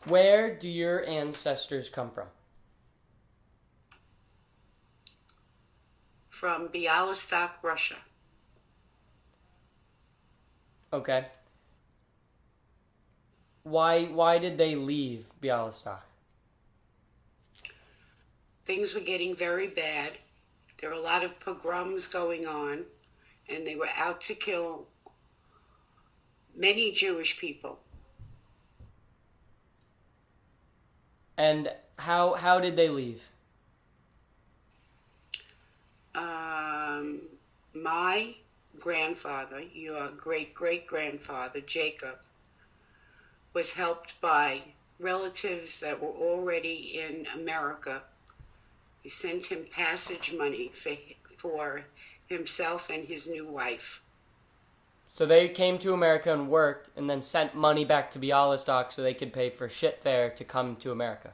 Where do your ancestors come from? From Bialystok, Russia. Okay. Why did they leave Bialystok? Things were getting very bad. There were a lot of pogroms going on, and they were out to kill many Jewish people. And how did they leave? My grandfather, your great-great-grandfather, Jacob, was helped by relatives that were already in America. He sent him passage money for himself and his new wife. So they came to America and worked, and then sent money back to Bialystok so they could pay for ship fare to come to America.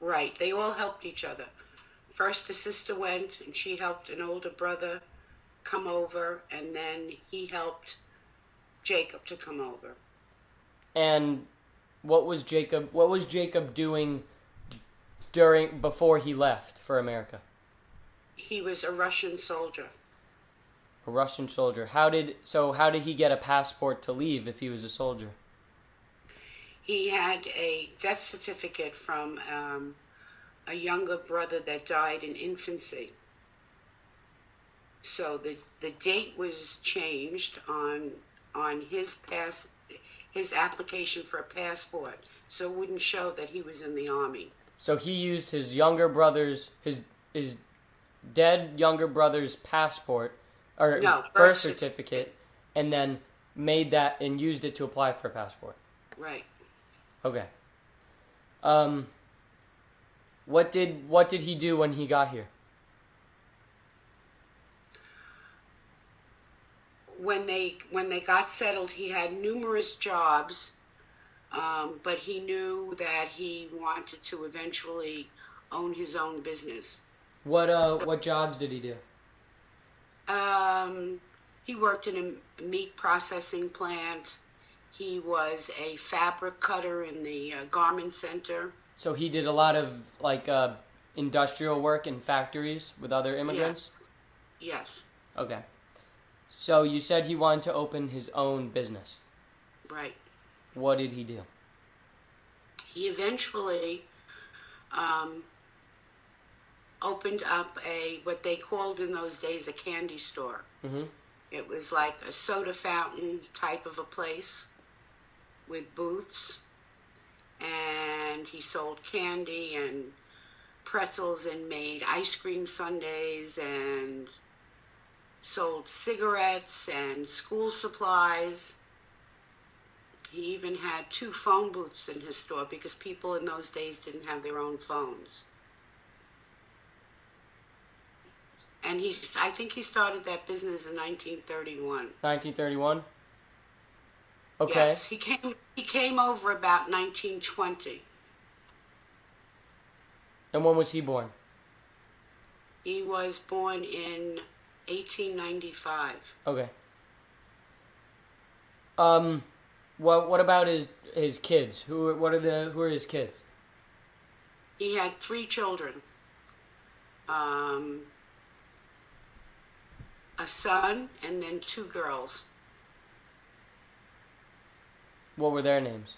Right, they all helped each other. First the sister went, and she helped an older brother come over, and then he helped Jacob to come over. And what was Jacob doing before he left for America? He was a Russian soldier. A Russian soldier. How did he get a passport to leave if he was a soldier? He had a death certificate from a younger brother that died in infancy. So the date was changed on his application for a passport, so it wouldn't show that he was in the army. So he used his dead younger brother's passport or birth certificate, and then made that and used it to apply for a passport. Right. Okay. What did he do when he got here? When they got settled, he had numerous jobs, but he knew that he wanted to eventually own his own business. What jobs did he do? He worked in a meat processing plant. He was a fabric cutter in the garment center. So he did a lot of industrial work in factories with other immigrants? Yes. Okay. So you said he wanted to open his own business. Right. What did he do? He eventually opened up what they called in those days a candy store. Mm-hmm. It was like a soda fountain type of a place with booths, and he sold candy and pretzels and made ice cream sundaes and sold cigarettes and school supplies. He even had 2 phone booths in his store because people in those days didn't have their own phones. And I think he started that business in 1931. 1931? Okay. Yes, he came over about 1920. And when was he born? He was born in 1895. Okay. What about his kids? Who are his kids? He had 3 children. A son and then 2 girls. What were their names?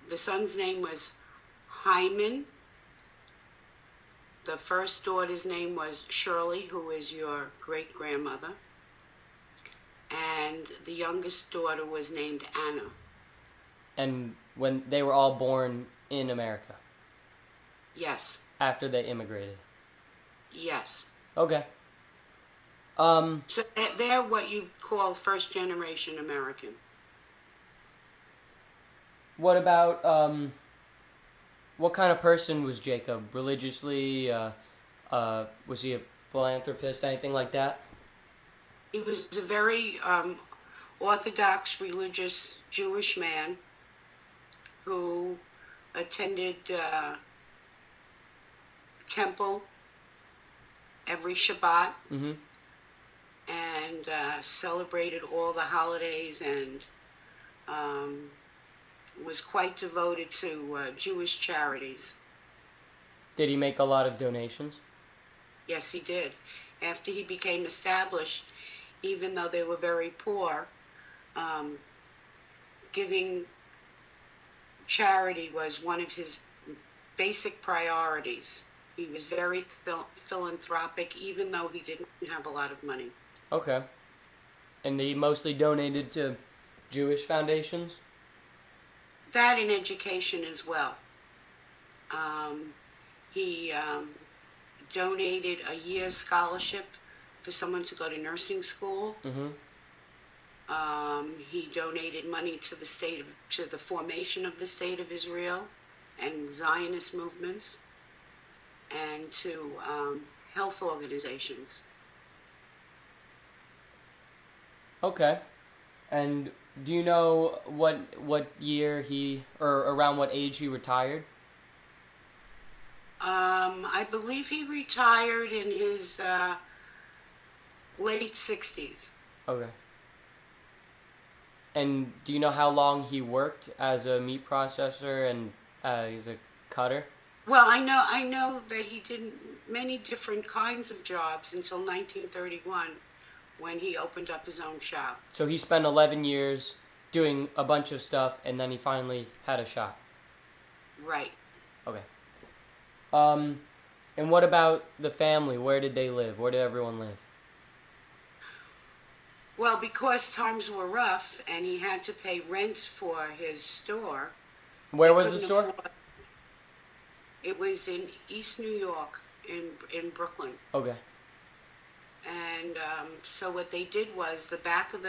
The son's name was Hyman. The first daughter's name was Shirley, who is your great-grandmother. And the youngest daughter was named Anna. And when they were all born in America? Yes. After they immigrated? Yes. Okay. So they're what you call first-generation American. What about, what kind of person was Jacob? Religiously, was he a philanthropist, anything like that? He was a very Orthodox, religious Jewish man who attended temple every Shabbat. Mm-hmm. And celebrated all the holidays and was quite devoted to Jewish charities. Did he make a lot of donations? Yes, he did. After he became established, even though they were very poor, giving charity was one of his basic priorities. He was very philanthropic, even though he didn't have a lot of money. Okay. And he mostly donated to Jewish foundations? That in education as well. He donated a year's scholarship for someone to go to nursing school. Mm-hmm. He donated money to the formation of the State of Israel and Zionist movements, and to health organizations. Okay. And do you know what year or around what age he retired? I believe he retired in his late 60s. Okay. And do you know how long he worked as a meat processor and as a cutter? Well, I know that he did many different kinds of jobs until 1931, when he opened up his own shop. So he spent 11 years doing a bunch of stuff, and then he finally had a shop. Right. Okay. And what about the family? Where did they live? Where did everyone live? Well, because times were rough and he had to pay rent for his store. Where was the store? It was in East New York, in Brooklyn. Okay. And so what they did was, the back of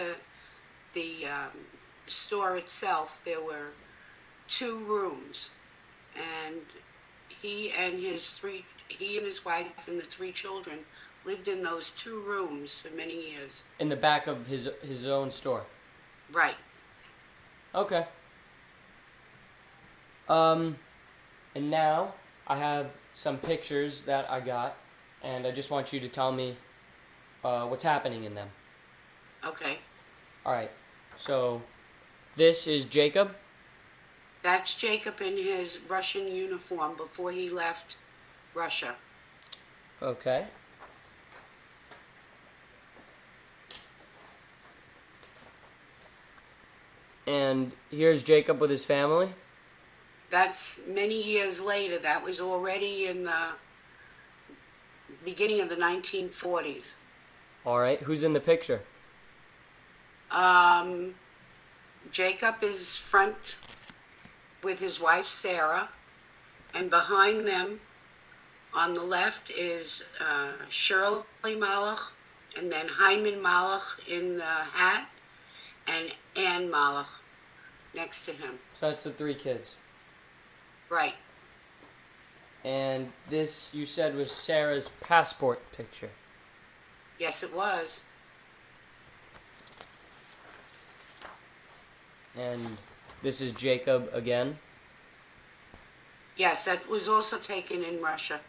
the store itself, there were 2 rooms, and he and his wife and the 3 children lived in those 2 rooms for many years. In the back of his own store. Right. Okay. And now I have some pictures that I got, and I just want you to tell me what's happening in them. Okay. All right. So this is Jacob. That's Jacob in his Russian uniform before he left Russia. Okay. And here's Jacob with his family. That's many years later. That was already in the beginning of the 1940s. All right. Who's in the picture? Jacob is front with his wife Sarah, and behind them on the left is Shirley Malach, and then Hyman Malach in the hat, and Ann Malach next to him. So that's the 3 kids. Right. And this, you said, was Sarah's passport picture. Yes, it was. And this is Jacob again. Yes, that was also taken in Russia.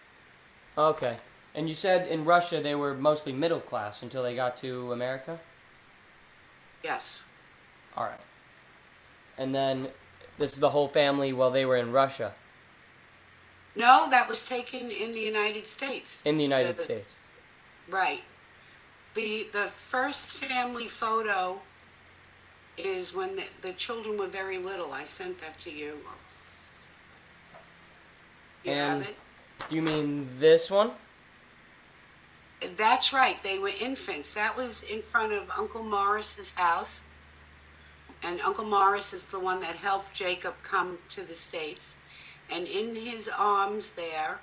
Okay. And you said in Russia they were mostly middle class until they got to America? Yes. All right. And then this is the whole family while they were in Russia. No, that was taken in the United States. In the United States. Right. The first family photo is when the children were very little. I sent that to you. You And have it? do you mean this one? That's right. They were infants. That was in front of Uncle Morris's house. And Uncle Morris is the one that helped Jacob come to the States. And in his arms there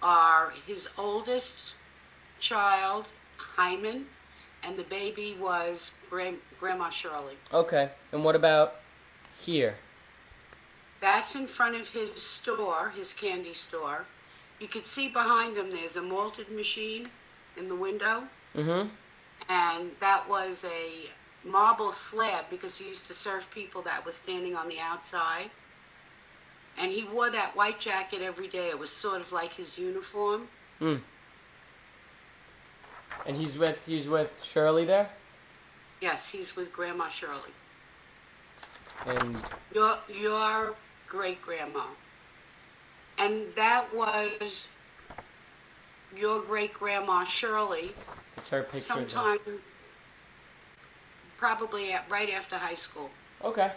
are his oldest child, Hyman, and the baby was Grandma Shirley. Okay. And what about here? That's in front of his store, his candy store. You could see behind him there's a malted machine in the window. Mm-hmm. And that was a marble slab because he used to serve people that were standing on the outside. And he wore that white jacket every day. It was sort of like his uniform. Mm. And he's with Shirley there? Yes, he's with Grandma Shirley. And your great grandma, and that was your great grandma Shirley. it's her picture. Sometime, probably right after high school. Okay.